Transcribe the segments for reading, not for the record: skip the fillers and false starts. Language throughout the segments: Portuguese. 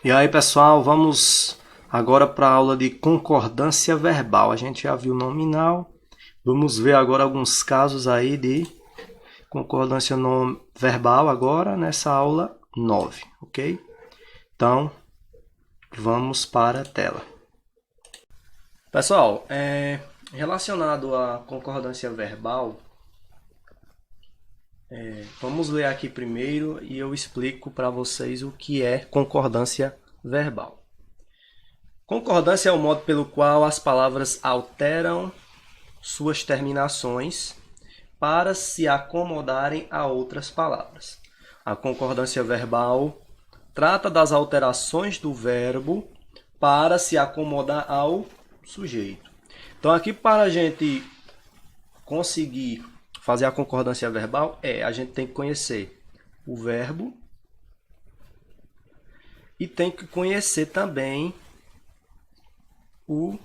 E aí, pessoal, vamos agora para a aula de concordância verbal. A gente já viu nominal. Vamos ver agora alguns casos aí de concordância verbal agora nessa aula 9, ok? Então, vamos para a tela. Pessoal, relacionado à concordância verbal, vamos ler aqui primeiro e eu explico para vocês o que é concordância verbal. Concordância é o modo pelo qual as palavras alteram suas terminações para se acomodarem a outras palavras. A concordância verbal trata das alterações do verbo para se acomodar ao sujeito. Então, aqui para a gente conseguir fazer a concordância verbal, a gente tem que conhecer o verbo e tem que conhecer também o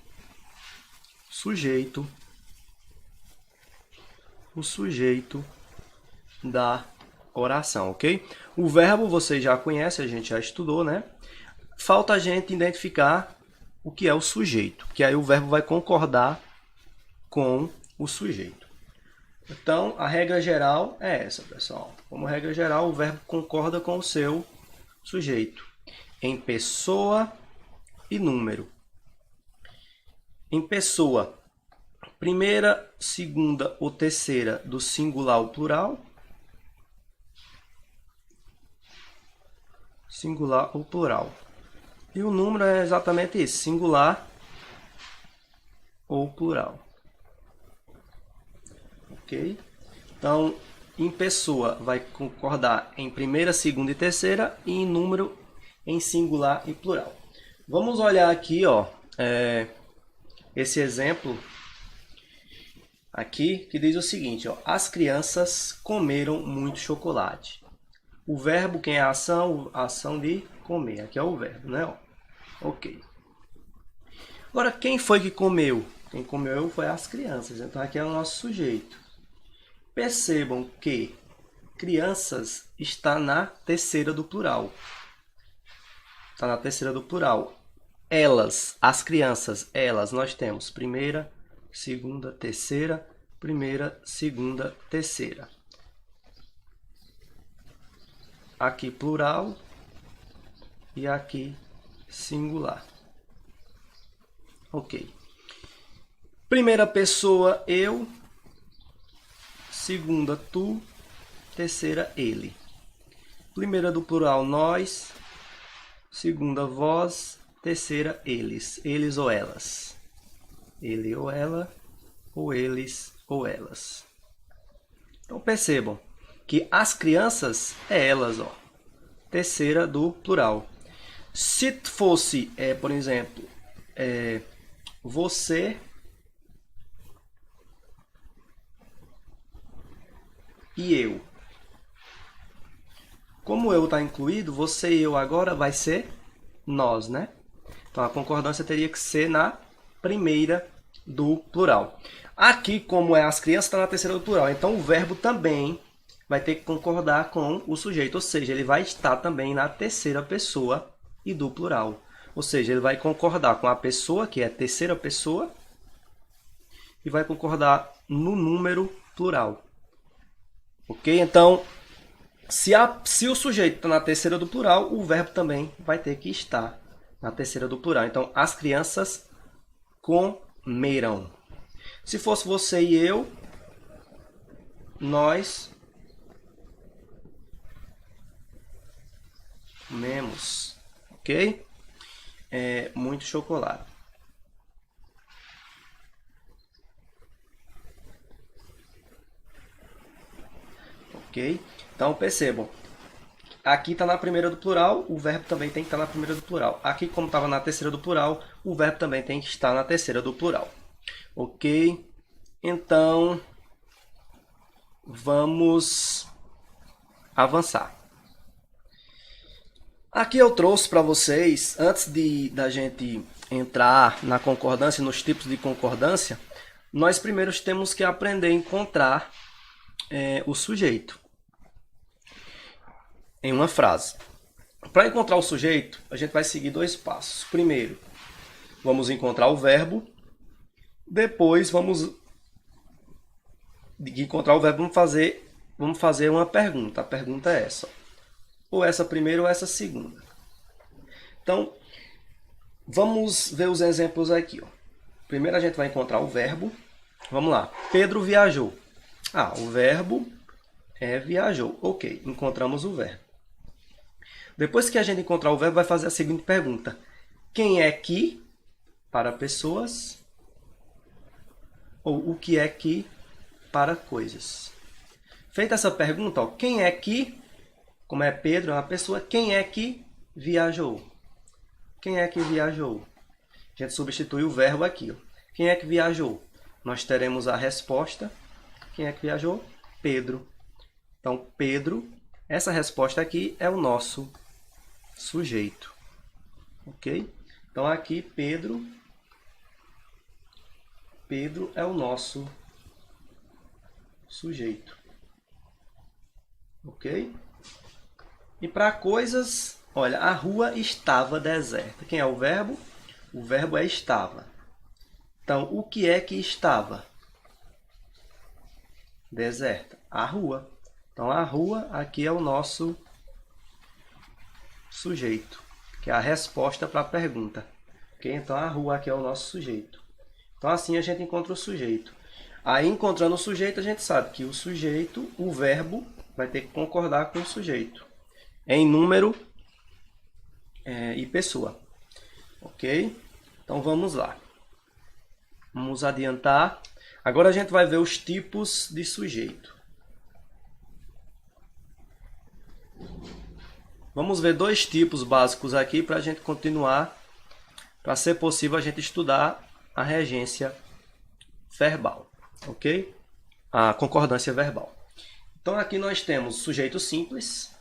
sujeito da oração, ok? O verbo você já conhece, a gente já estudou, né? Falta a gente identificar o que é o sujeito, que aí o verbo vai concordar com o sujeito. Então, a regra geral é essa, pessoal. Como regra geral, o verbo concorda com o seu sujeito em pessoa e número. Em pessoa, primeira, segunda ou terceira do singular ou plural. Singular ou plural. E o número é exatamente isso, singular ou plural. Ok? Então, em pessoa vai concordar em primeira, segunda e terceira, e em número em singular e plural. Vamos olhar aqui, ó, esse exemplo aqui que diz o seguinte, ó, as crianças comeram muito chocolate. O verbo, quem é a ação? A ação de comer. Aqui é o verbo, né? Ó. Ok. Agora, quem foi que comeu? Quem comeu foi as crianças. Então, aqui é o nosso sujeito. Percebam que crianças está na terceira do plural. Está na terceira do plural. Elas, as crianças, elas, nós temos primeira, segunda, terceira, primeira, segunda, terceira. Aqui plural e aqui singular. Ok. Primeira pessoa, eu. Segunda, tu. Terceira, ele. Primeira do plural, nós. Segunda, vós. Terceira, eles. Eles ou elas. Ele ou ela. Ou eles ou elas. Então percebam que as crianças é elas, ó. Terceira do plural. Se fosse, por exemplo, você e eu. Como eu está incluído, você e eu agora vai ser nós, né? Então a concordância teria que ser na primeira do plural. Aqui, como é as crianças, está na terceira do plural. Então o verbo também vai ter que concordar com o sujeito, ou seja, ele vai estar também na terceira pessoa e do plural. Ou seja, ele vai concordar com a pessoa, que é a terceira pessoa, e vai concordar no número plural. Ok? Então, se o sujeito está na terceira do plural, o verbo também vai ter que estar na terceira do plural. Então, as crianças comeram. Se fosse você e eu, nós comemos, ok? Muito chocolate. Ok? Então percebam, aqui está na primeira do plural, o verbo também tem que estar na primeira do plural. Aqui, como estava na terceira do plural, o verbo também tem que estar na terceira do plural. Ok? Então, vamos avançar. Aqui eu trouxe para vocês, antes da gente entrar na concordância, nos tipos de concordância, nós primeiro temos que aprender a encontrar o sujeito em uma frase. Para encontrar o sujeito, a gente vai seguir dois passos. Primeiro, vamos encontrar o verbo. Depois, de encontrar o verbo, vamos fazer uma pergunta. A pergunta é essa. Ou essa primeira ou essa segunda. Então, vamos ver os exemplos aqui. Ó. Primeiro a gente vai encontrar o verbo. Vamos lá. Pedro viajou. O verbo é viajou. Ok, encontramos o verbo. Depois que a gente encontrar o verbo, vai fazer a seguinte pergunta. Quem é que, para pessoas, ou o que é que, para coisas. Feita essa pergunta, ó, quem é que, como é Pedro, é uma pessoa, quem é que viajou? Quem é que viajou? A gente substitui o verbo aqui. Ó. Quem é que viajou? Nós teremos a resposta. Quem é que viajou? Pedro. Então, Pedro, essa resposta aqui é o nosso sujeito. Ok? Então, aqui, Pedro é o nosso sujeito. Ok? E para coisas, olha, a rua estava deserta. Quem é o verbo? O verbo é estava. Então, o que é que estava? Deserta. A rua. Então, a rua aqui é o nosso sujeito, que é a resposta para a pergunta. Ok? Então, a rua aqui é o nosso sujeito. Então, assim a gente encontra o sujeito. Aí, encontrando o sujeito, a gente sabe que o sujeito, o verbo, vai ter que concordar com o sujeito. Em número e pessoa. Ok? Então, vamos lá. Vamos adiantar. Agora, a gente vai ver os tipos de sujeito. Vamos ver dois tipos básicos aqui para a gente continuar, para ser possível a gente estudar a regência verbal, ok? A concordância verbal. Então, aqui nós temos sujeito simples.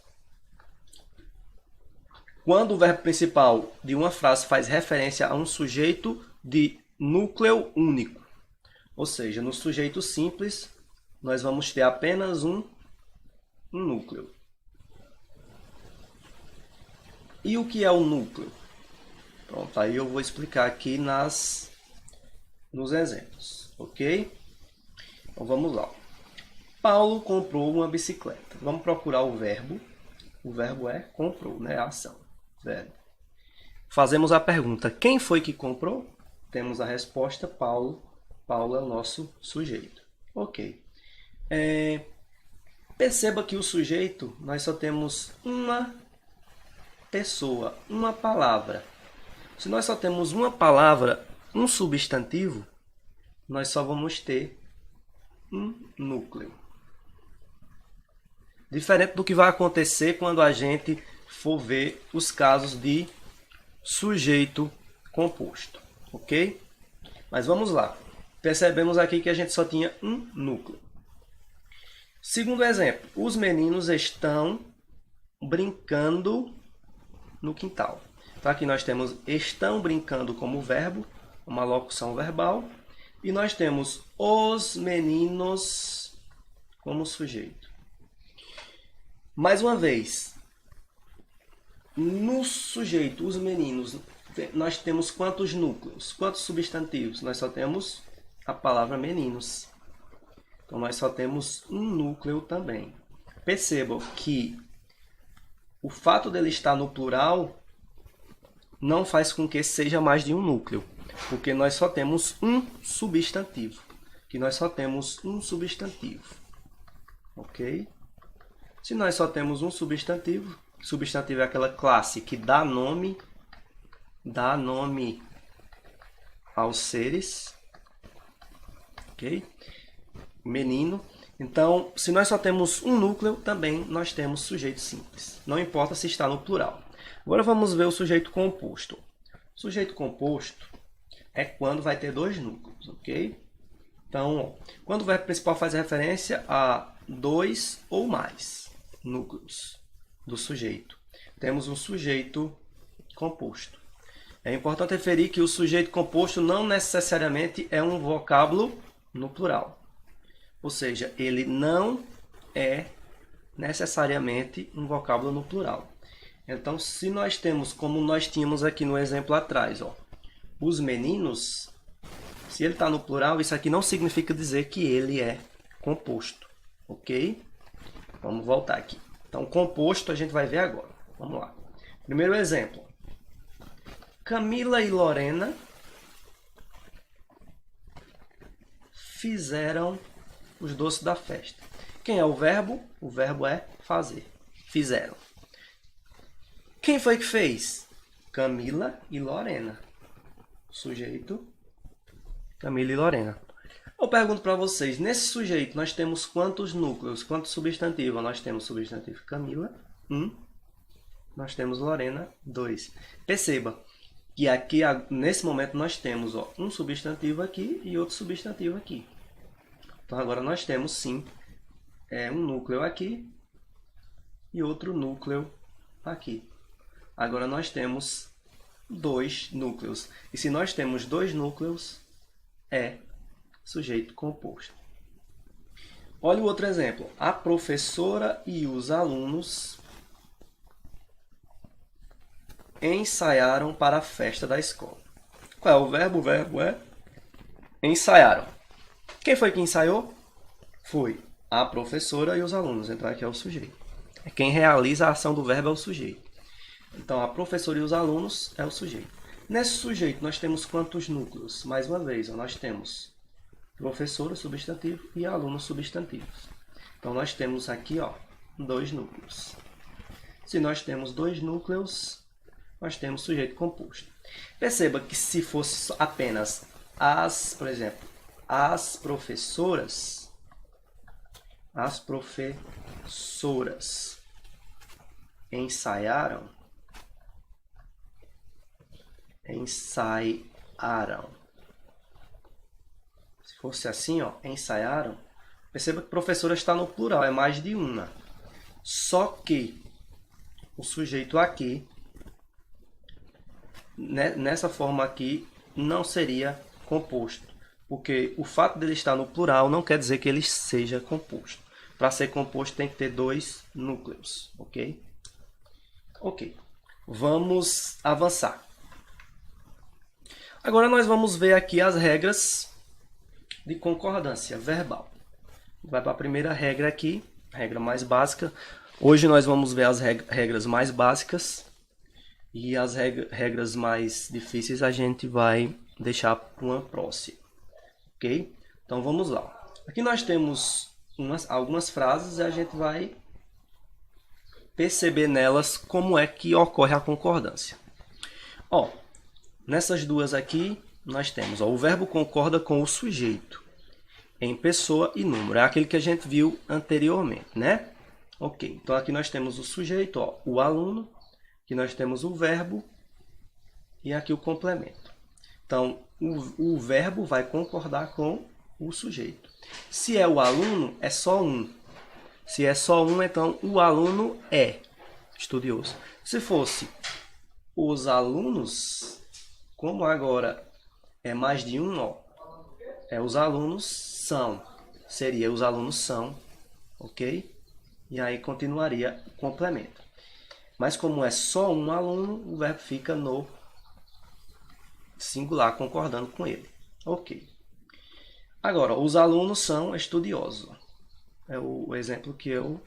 Quando o verbo principal de uma frase faz referência a um sujeito de núcleo único. Ou seja, no sujeito simples, nós vamos ter apenas um núcleo. E o que é o núcleo? Pronto, aí eu vou explicar aqui nos exemplos, ok? Então vamos lá. Paulo comprou uma bicicleta. Vamos procurar o verbo. O verbo é comprou, né? A ação. Verbo. Fazemos a pergunta, quem foi que comprou? Temos a resposta, Paulo. Paulo é o nosso sujeito. Ok. Perceba que o sujeito, nós só temos uma pessoa, uma palavra. Se nós só temos uma palavra, um substantivo, nós só vamos ter um núcleo. Diferente do que vai acontecer quando a gente for ver os casos de sujeito composto, ok? Mas vamos lá. Percebemos aqui que a gente só tinha um núcleo. Segundo exemplo, os meninos estão brincando no quintal. Então aqui nós temos estão brincando como verbo, uma locução verbal, e nós temos os meninos como sujeito. Mais uma vez, no sujeito, os meninos, nós temos quantos núcleos? Quantos substantivos? Nós só temos a palavra meninos. Então, nós só temos um núcleo também. Percebam que o fato dele estar no plural não faz com que seja mais de um núcleo, porque nós só temos um substantivo. Que nós só temos um substantivo. Ok? Se nós só temos um substantivo, substantivo é aquela classe que dá nome aos seres, ok? Menino. Então, se nós só temos um núcleo, também nós temos sujeito simples. Não importa se está no plural. Agora vamos ver o sujeito composto. O sujeito composto é quando vai ter dois núcleos, ok? Então, quando o verbo principal faz referência a dois ou mais núcleos do sujeito, temos um sujeito composto. É importante referir que o sujeito composto não necessariamente é um vocábulo no plural. Ou seja, ele não é necessariamente um vocábulo no plural. Então, se nós temos, como nós tínhamos aqui no exemplo atrás, ó, os meninos, se ele está no plural, isso aqui não significa dizer que ele é composto, ok? Vamos voltar aqui. Então, composto a gente vai ver agora. Vamos lá. Primeiro exemplo. Camila e Lorena fizeram os doces da festa. Quem é o verbo? O verbo é fazer. Fizeram. Quem foi que fez? Camila e Lorena. Sujeito, Camila e Lorena. Eu pergunto para vocês, nesse sujeito nós temos quantos núcleos, quantos substantivos? Nós temos substantivo Camila, 1. Nós temos Lorena, 2. Perceba que aqui, nesse momento, nós temos um substantivo aqui e outro substantivo aqui. Então, agora nós temos, sim, um núcleo aqui e outro núcleo aqui. Agora nós temos 2 núcleos. E se nós temos 2 núcleos, é sujeito composto. Olha o outro exemplo. A professora e os alunos ensaiaram para a festa da escola. Qual é o verbo? O verbo é ensaiaram. Quem foi que ensaiou? Foi a professora e os alunos. Então aqui é o sujeito. Quem realiza a ação do verbo é o sujeito. Então, a professora e os alunos é o sujeito. Nesse sujeito, nós temos quantos núcleos? Mais uma vez, nós temos professora, substantivo, e aluno, substantivos. Então, nós temos aqui 2 núcleos. Se nós temos 2 núcleos, nós temos sujeito composto. Perceba que se fosse apenas por exemplo, as professoras ensaiaram. Se fosse assim, ensaiaram. Perceba que professora está no plural, é mais de uma. Só que o sujeito aqui, nessa forma aqui, não seria composto. Porque o fato dele estar no plural não quer dizer que ele seja composto. Para ser composto tem que ter 2 núcleos, ok? Ok. Vamos avançar. Agora nós vamos ver aqui as regras de concordância verbal. Vai para a primeira regra aqui, regra mais básica. Hoje nós vamos ver as regras mais básicas e as regras mais difíceis a gente vai deixar para uma próxima. Ok? Então vamos lá. Aqui nós temos algumas frases e a gente vai perceber nelas como é que ocorre a concordância. Nessas duas aqui, nós temos o verbo concorda com o sujeito, em pessoa e número. É aquele que a gente viu anteriormente, né? Ok, então aqui nós temos o sujeito, o aluno, aqui nós temos o verbo e aqui o complemento. Então, o verbo vai concordar com o sujeito. Se é o aluno, é só um. Se é só um, então o aluno é estudioso. Se fosse os alunos, como agora é mais de um, os alunos são. Seria os alunos são, ok? E aí continuaria o complemento. Mas como é só um aluno, o verbo fica no singular, concordando com ele. Ok. Agora, os alunos são estudiosos. É o exemplo que eu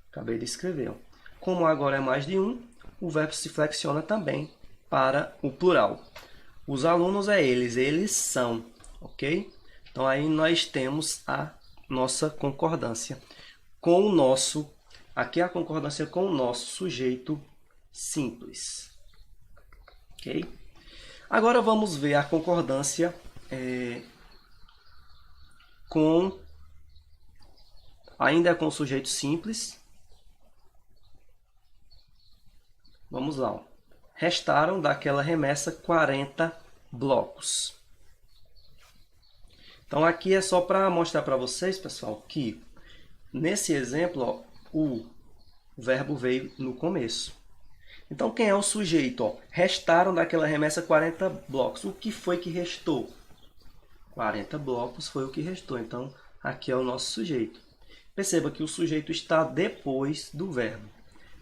acabei de escrever. Como agora é mais de um, o verbo se flexiona também para o plural. Os alunos é eles são, ok? Então aí nós temos a nossa concordância com o nosso, aqui é a concordância com o nosso sujeito simples, ok? Agora vamos ver a concordância ainda com o sujeito simples. Vamos lá. Restaram daquela remessa 40 blocos. Então aqui é só para mostrar para vocês, pessoal, que nesse exemplo o verbo veio no começo. Então quem é o sujeito? Restaram daquela remessa 40 blocos. O que foi que restou? 40 blocos foi o que restou. Então aqui é o nosso sujeito. Perceba que o sujeito está depois do verbo.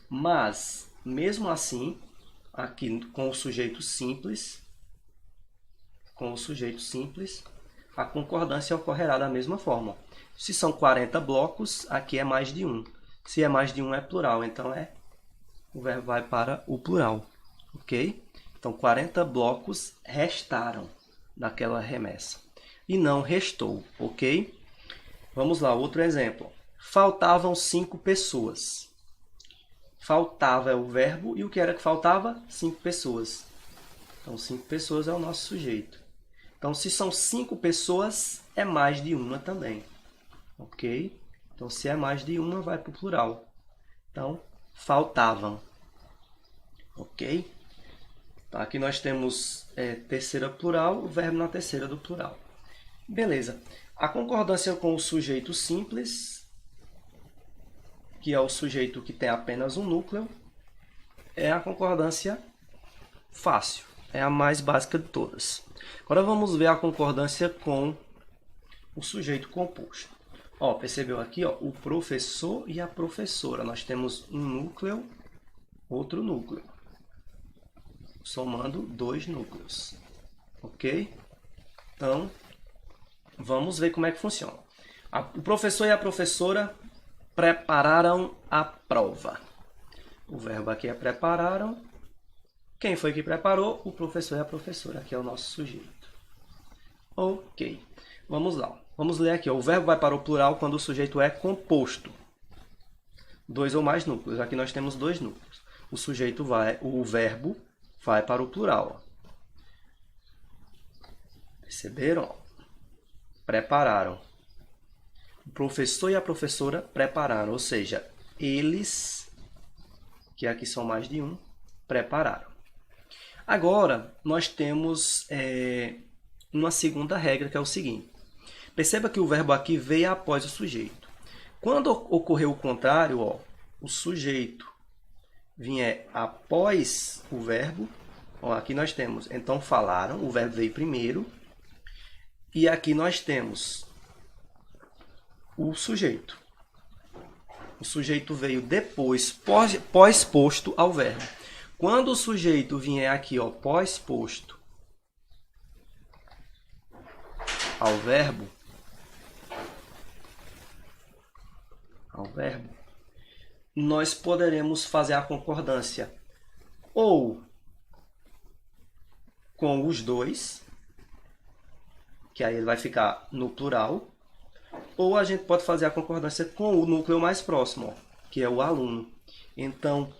Mas mesmo assim, aqui com o sujeito simples, a concordância ocorrerá da mesma forma. Se são 40 blocos, aqui é mais de um. Se é mais de um, é plural, então o verbo vai para o plural, ok? Então, 40 blocos restaram daquela remessa e não restou, ok? Vamos lá, outro exemplo. Faltavam 5 pessoas. Faltava é o verbo e o que era que faltava? 5 pessoas. Então, 5 pessoas é o nosso sujeito. Então, se são 5 pessoas, é mais de uma também, ok? Então, se é mais de uma, vai para o plural. Então, faltavam, ok? Então, aqui nós temos terceira plural, o verbo na terceira do plural. Beleza. A concordância com o sujeito simples, que é o sujeito que tem apenas um núcleo, é a concordância fácil. É a mais básica de todas. Agora vamos ver a concordância com o sujeito composto. Ó, percebeu aqui, ó, o professor e a professora. Nós temos um núcleo, outro núcleo. Somando 2 núcleos. Ok? Então, vamos ver como é que funciona. O professor e a professora prepararam a prova. O verbo aqui é prepararam. Quem foi que preparou? O professor e a professora. Aqui é o nosso sujeito. Ok. Vamos lá. Vamos ler aqui. Ó. O verbo vai para o plural quando o sujeito é composto. 2 ou mais núcleos. Aqui nós temos 2 núcleos. O verbo vai para o plural. Perceberam? Prepararam. O professor e a professora prepararam. Ou seja, eles, que aqui são mais de um, prepararam. Agora, nós temos uma segunda regra, que é o seguinte. Perceba que o verbo aqui veio após o sujeito. Quando ocorreu o contrário, ó, o sujeito vier após o verbo, ó, aqui nós temos, então falaram, o verbo veio primeiro, e aqui nós temos o sujeito. O sujeito veio depois, pós-posto ao verbo. Quando o sujeito vier aqui, ó, pós-posto ao verbo, nós poderemos fazer a concordância ou com os dois, que aí ele vai ficar no plural, ou a gente pode fazer a concordância com o núcleo mais próximo, ó, que é o aluno. Então,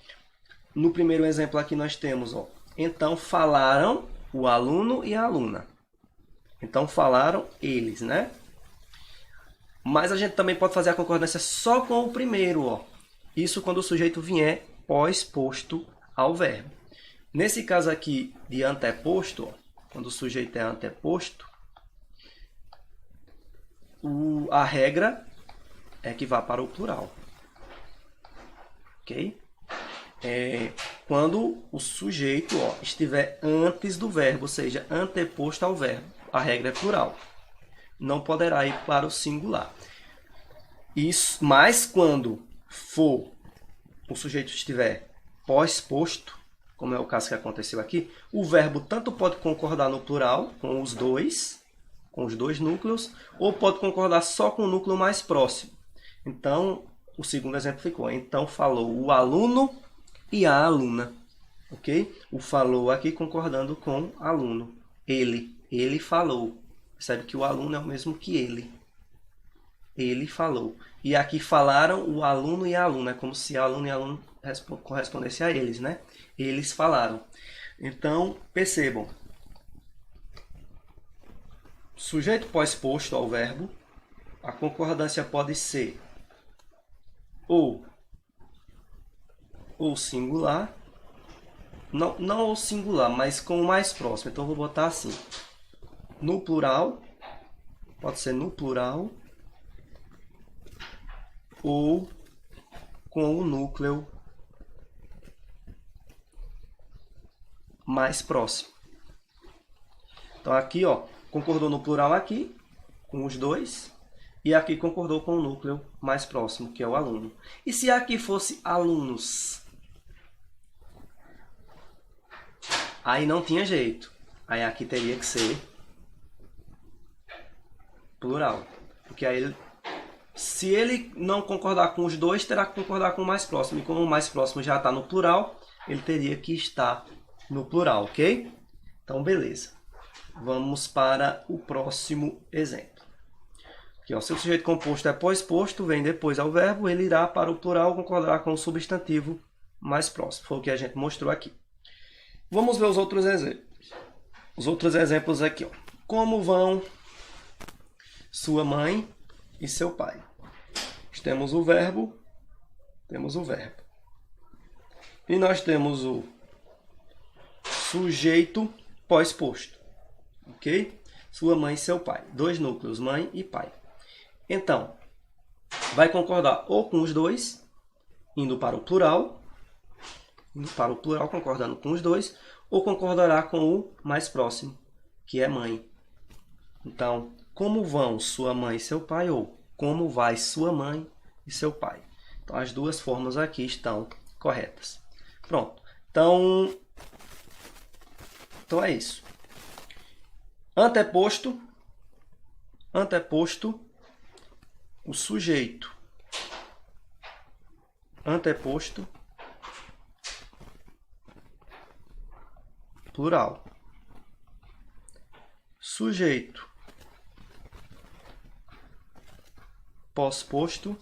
no primeiro exemplo aqui nós temos, ó, então falaram o aluno e a aluna. Então falaram eles, né? Mas a gente também pode fazer a concordância só com o primeiro, ó. Isso quando o sujeito vier pós-posto ao verbo. Nesse caso aqui de anteposto, ó, quando o sujeito é anteposto, a regra é que vá para o plural. Ok? Quando o sujeito, ó, estiver antes do verbo, ou seja, anteposto ao verbo, a regra é plural. Não poderá ir para o singular. Isso, mas quando o sujeito estiver pós-posto, como é o caso que aconteceu aqui, o verbo tanto pode concordar no plural, com os dois núcleos, ou pode concordar só com o núcleo mais próximo. Então, o segundo exemplo ficou. Então, falou o aluno e a aluna. Ok? O falou aqui concordando com aluno. Ele falou. Percebe que o aluno é o mesmo que ele. Ele falou. E aqui falaram o aluno e a aluna. É como se aluno e aluno correspondesse a eles, né? Eles falaram. Então, percebam. Sujeito pós-posto ao verbo. A concordância pode ser ou singular. Não o singular, mas com o mais próximo. Então, eu vou botar assim. No plural. Pode ser no plural. Ou com o núcleo mais próximo. Então, aqui, ó, concordou no plural aqui, com os dois. E aqui concordou com o núcleo mais próximo, que é o aluno. E se aqui fosse alunos? Aí não tinha jeito. Aí aqui teria que ser plural. Porque aí, se ele não concordar com os dois, terá que concordar com o mais próximo. E como o mais próximo já está no plural, ele teria que estar no plural, ok? Então, beleza. Vamos para o próximo exemplo. Aqui, ó, se o sujeito composto é pós-posto, vem depois ao verbo, ele irá para o plural, concordará com o substantivo mais próximo. Foi o que a gente mostrou aqui. Vamos ver os outros exemplos. Os outros exemplos aqui, ó. Como vão sua mãe e seu pai? Temos o verbo, E nós temos o sujeito pós-posto, ok? Sua mãe e seu pai. Dois núcleos, mãe e pai. Então, vai concordar ou com os dois, indo para o plural, concordando com os dois, ou concordará com o mais próximo, que é mãe. Então, como vão sua mãe e seu pai, ou como vai sua mãe e seu pai. Então, as duas formas aqui estão corretas. Pronto. Então é isso. Anteposto, o sujeito. Anteposto, plural. Sujeito pós-posto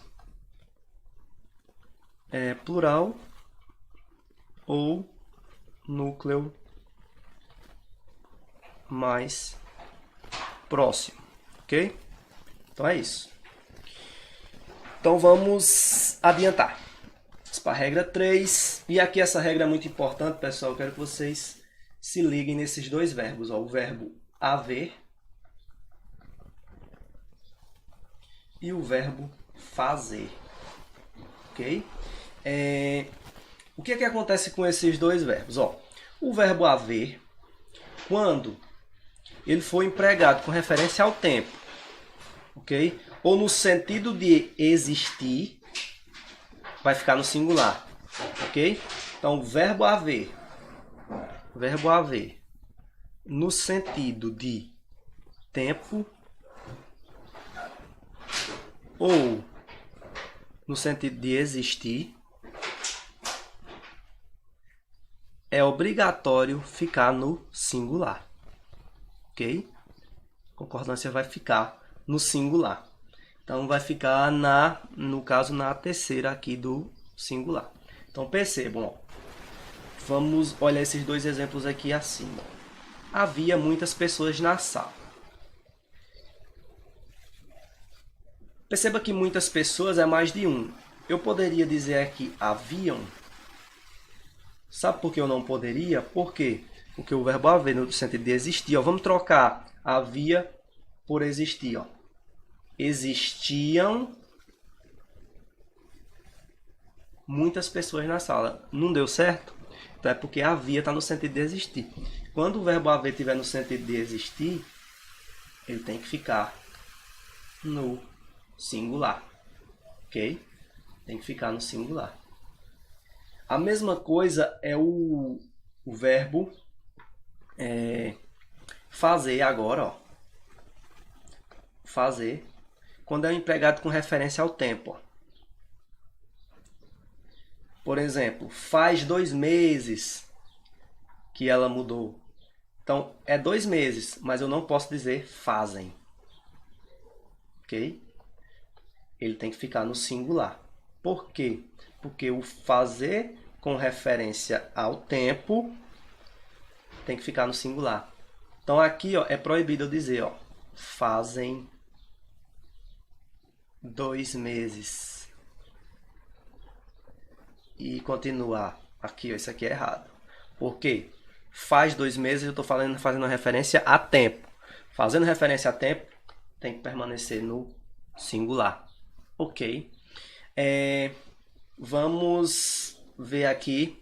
é plural ou núcleo mais próximo, ok? Então é isso. Então vamos adiantar. Vamos para a regra 3. E aqui essa regra é muito importante, pessoal. Eu quero que vocês se liguem nesses dois verbos. Ó, o verbo haver e o verbo fazer. Ok? O que é que acontece com esses dois verbos? Ó, o verbo haver, quando ele for empregado com referência ao tempo, ok? Ou no sentido de existir, vai ficar no singular, ok? Então, o verbo haver, no sentido de tempo ou no sentido de existir, é obrigatório ficar no singular, ok? A concordância vai ficar no singular. Então, vai ficar, no caso, na terceira aqui do singular. Então, percebam, ó. Vamos olhar esses dois exemplos aqui acima. Havia muitas pessoas na sala. Perceba que muitas pessoas é mais de um. Eu poderia dizer aqui haviam. Sabe por que eu não poderia? Por quê? Porque o verbo haver no sentido de existir. Ó, vamos trocar havia por existir. Ó. Existiam muitas pessoas na sala. Não deu certo? Então é porque havia está no sentido de existir. Quando o verbo haver estiver no sentido de existir, ele tem que ficar no singular. Ok? Tem que ficar no singular. A mesma coisa é o verbo fazer agora. Ó. Fazer. Quando é empregado com referência ao tempo. Ó. Por exemplo, faz 2 meses que ela mudou. Então, é 2 meses, mas eu não posso dizer fazem. Ok? Ele tem que ficar no singular. Por quê? Porque o fazer com referência ao tempo tem que ficar no singular. Então, aqui ó, é proibido eu dizer, ó, fazem 2 meses. E continuar. Aqui, ó, isso aqui é errado. Por quê? Faz 2 meses, eu estou fazendo referência a tempo. Fazendo referência a tempo, tem que permanecer no singular. Ok. Vamos ver aqui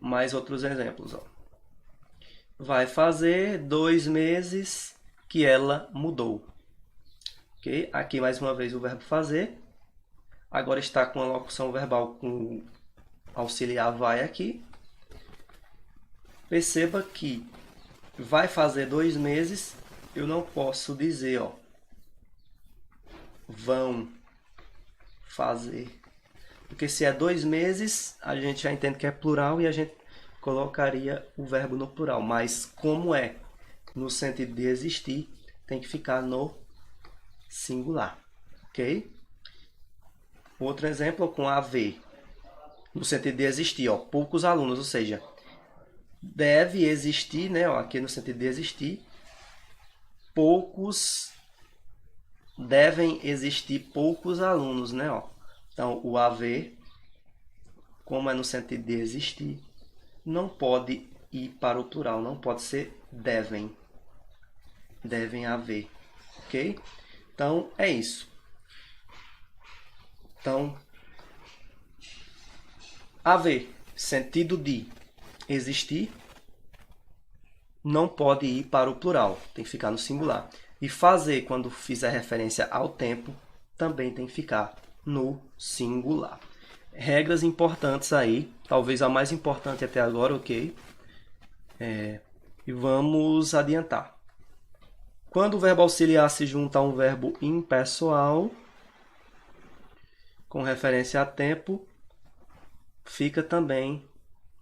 mais outros exemplos. Ó. Vai fazer 2 meses que ela mudou. Ok? Aqui mais uma vez o verbo fazer. Agora está com a locução verbal com auxiliar vai aqui. Perceba que vai fazer 2 meses, eu não posso dizer, ó, vão fazer. Porque se é 2 meses, a gente já entende que é plural e a gente colocaria o verbo no plural. Mas como é no sentido de existir, tem que ficar no singular. Ok? Outro exemplo com haver. No sentido de existir, ó, poucos alunos, ou seja, deve existir, né, ó, aqui no sentido de existir, devem existir poucos alunos, né, ó. Então, o haver, como é no sentido de existir, não pode ir para o plural, não pode ser devem. Devem haver, ok? Então, é isso. Então, haver, sentido de existir, não pode ir para o plural, tem que ficar no singular. E fazer, quando fizer referência ao tempo, também tem que ficar no singular. Regras importantes aí, talvez a mais importante até agora, ok? E vamos adiantar. Quando o verbo auxiliar se junta a um verbo impessoal, com referência a tempo, fica também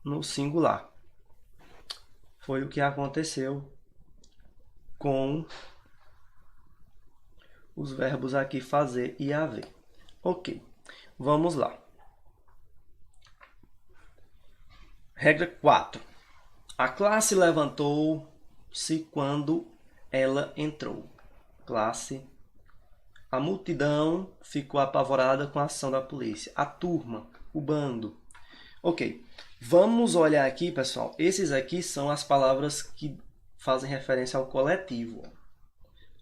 no singular. Foi o que aconteceu com os verbos aqui fazer e haver. Ok, vamos lá. Regra 4. A classe levantou-se quando ela entrou. Classe. A multidão ficou apavorada com a ação da polícia. A turma, o bando. Ok, vamos olhar aqui, pessoal. Esses aqui são as palavras que fazem referência ao coletivo.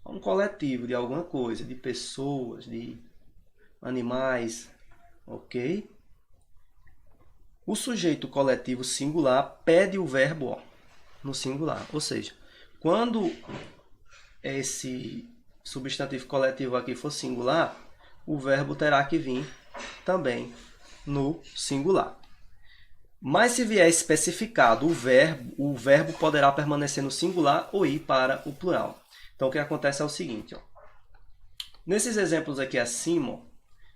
A um coletivo de alguma coisa, de pessoas, de animais, ok? O sujeito coletivo singular pede o verbo ó, no singular. Ou seja, quando esse substantivo coletivo aqui for singular, o verbo terá que vir também no singular. Mas se vier especificado o verbo poderá permanecer no singular ou ir para o plural. Então, o que acontece é o seguinte. Ó. Nesses exemplos aqui acima, ó,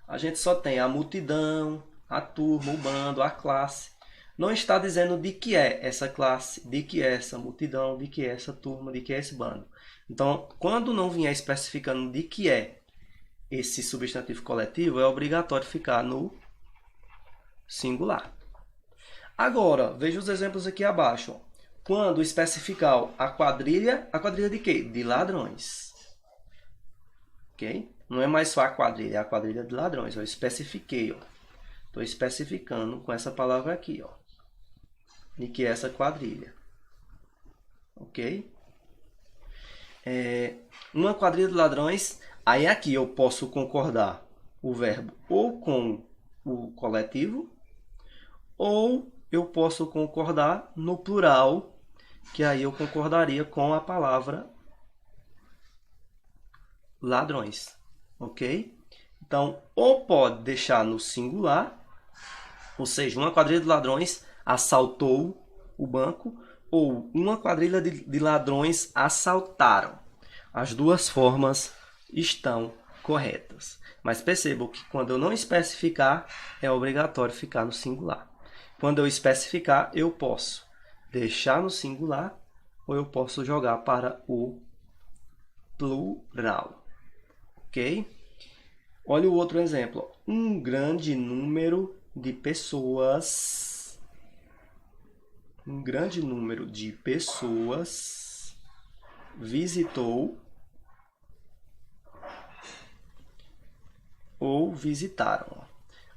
a gente só tem a multidão, a turma, o bando, a classe. Não está dizendo de que é essa classe, de que é essa multidão, de que é essa turma, de que é esse bando. Então, quando não vier especificando de que é esse substantivo coletivo, é obrigatório ficar no singular. Agora, veja os exemplos aqui abaixo. Quando especificar a quadrilha de quê? De ladrões. Ok? Não é mais só a quadrilha, é a quadrilha de ladrões. Eu especifiquei, ó. Estou especificando com essa palavra aqui, ó. De que é essa quadrilha. Ok? Uma quadrilha de ladrões, aí aqui eu posso concordar o verbo ou com o coletivo, ou eu posso concordar no plural, que aí eu concordaria com a palavra ladrões, ok? Então, ou pode deixar no singular, ou seja, uma quadrilha de ladrões assaltou o banco, ou uma quadrilha de ladrões assaltaram. As duas formas estão corretas. Mas percebam que quando eu não especificar, é obrigatório ficar no singular. Quando eu especificar, eu posso deixar no singular ou eu posso jogar para o plural. Ok? Olha o outro exemplo. Um grande número de pessoas. Um grande número de pessoas visitou ou visitaram.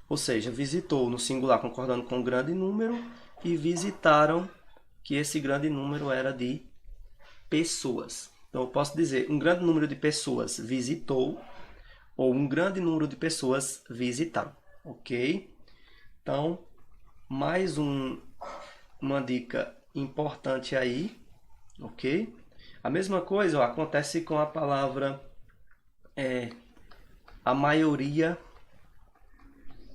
Ou seja, visitou no singular concordando com um grande número e visitaram que esse grande número era de pessoas. Então, eu posso dizer um grande número de pessoas visitou ou um grande número de pessoas visitaram. Ok? Então, mais uma dica importante aí. Ok? A mesma coisa ó, acontece com a palavra a maioria.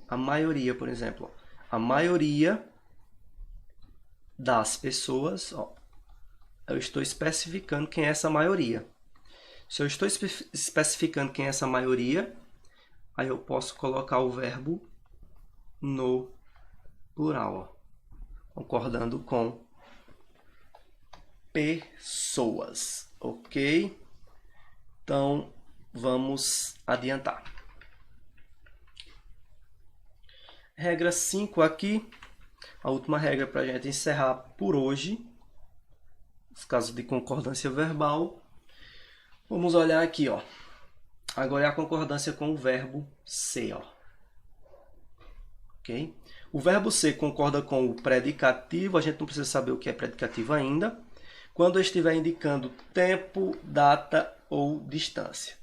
A maioria, por exemplo. A maioria das pessoas, ó, eu estou especificando quem é essa maioria. Se eu estou especificando quem é essa maioria, aí eu posso colocar o verbo no plural, ó, concordando com pessoas, ok? Então, vamos adiantar. Regra 5 aqui, a última regra para a gente encerrar por hoje, nos casos de concordância verbal. Vamos olhar aqui, ó. Agora é a concordância com o verbo ser, ó. Ok? O verbo ser concorda com o predicativo, a gente não precisa saber o que é predicativo ainda, quando eu estiver indicando tempo, data ou distância.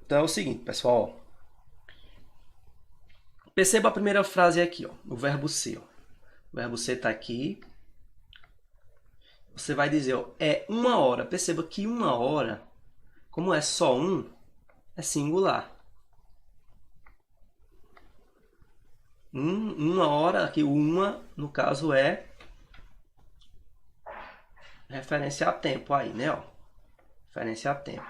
Então é o seguinte, pessoal. Ó. Perceba a primeira frase aqui, ó, o verbo ser. Ó. O verbo ser está aqui. Você vai dizer, ó, é 1 hora. Perceba que 1 hora, como é só um, é singular. 1 hora, aqui o 1, no caso, é referência a tempo aí, né? Ó. Referência a tempo.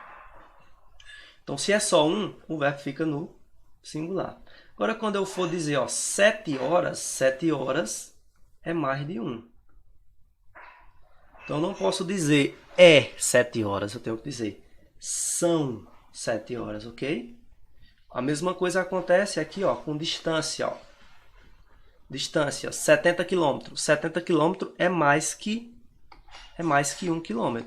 Então, se é só um, o verbo fica no singular. Agora, quando eu for dizer, ó, 7 horas é mais de 1. Então, eu não posso dizer é 7 horas, eu tenho que dizer são 7 horas, ok? A mesma coisa acontece aqui, ó, com distância, ó. Distância, 70 km. 70 km é mais que 1 km.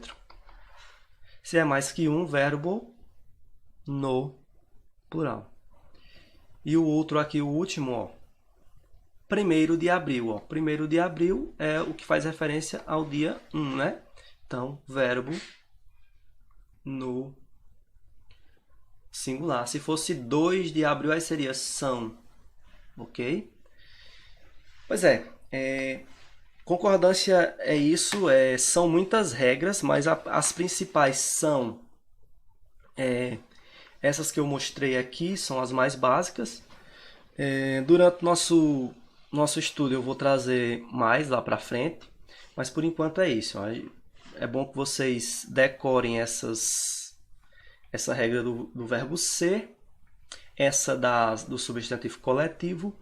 Se é mais que um, verbo no plural. E o outro aqui, o último, ó, 1º de abril. Ó. 1º de abril é o que faz referência ao dia 1, né? Então, verbo no singular. Se fosse 2 de abril, aí seria são. Ok? Pois é, concordância é isso. São muitas regras, mas as principais são essas que eu mostrei aqui, são as mais básicas. Durante nosso estudo eu vou trazer mais lá para frente, mas por enquanto é isso. É bom que vocês decorem essa regra do verbo ser, essa do substantivo coletivo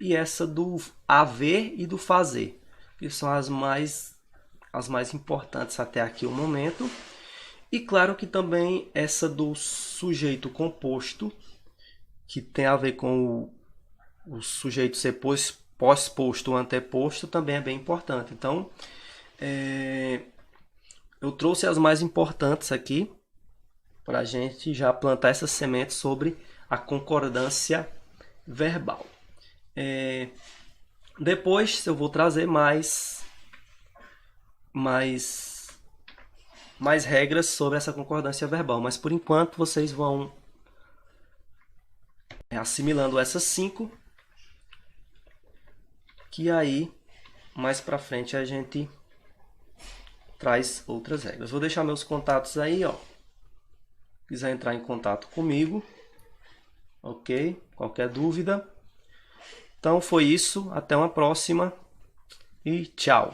e essa do haver e do fazer, que são as mais importantes até aqui o momento. E claro que também essa do sujeito composto, que tem a ver com o sujeito ser pós-posto ou anteposto, também é bem importante. Então, eu trouxe as mais importantes aqui para a gente já plantar essas sementes sobre a concordância verbal. Depois eu vou trazer mais regras sobre essa concordância verbal, mas por enquanto vocês vão assimilando essas 5, que aí mais para frente a gente traz outras regras. Vou deixar meus contatos aí, ó. Se quiser entrar em contato comigo, ok? Qualquer dúvida. Então foi isso, até uma próxima e tchau!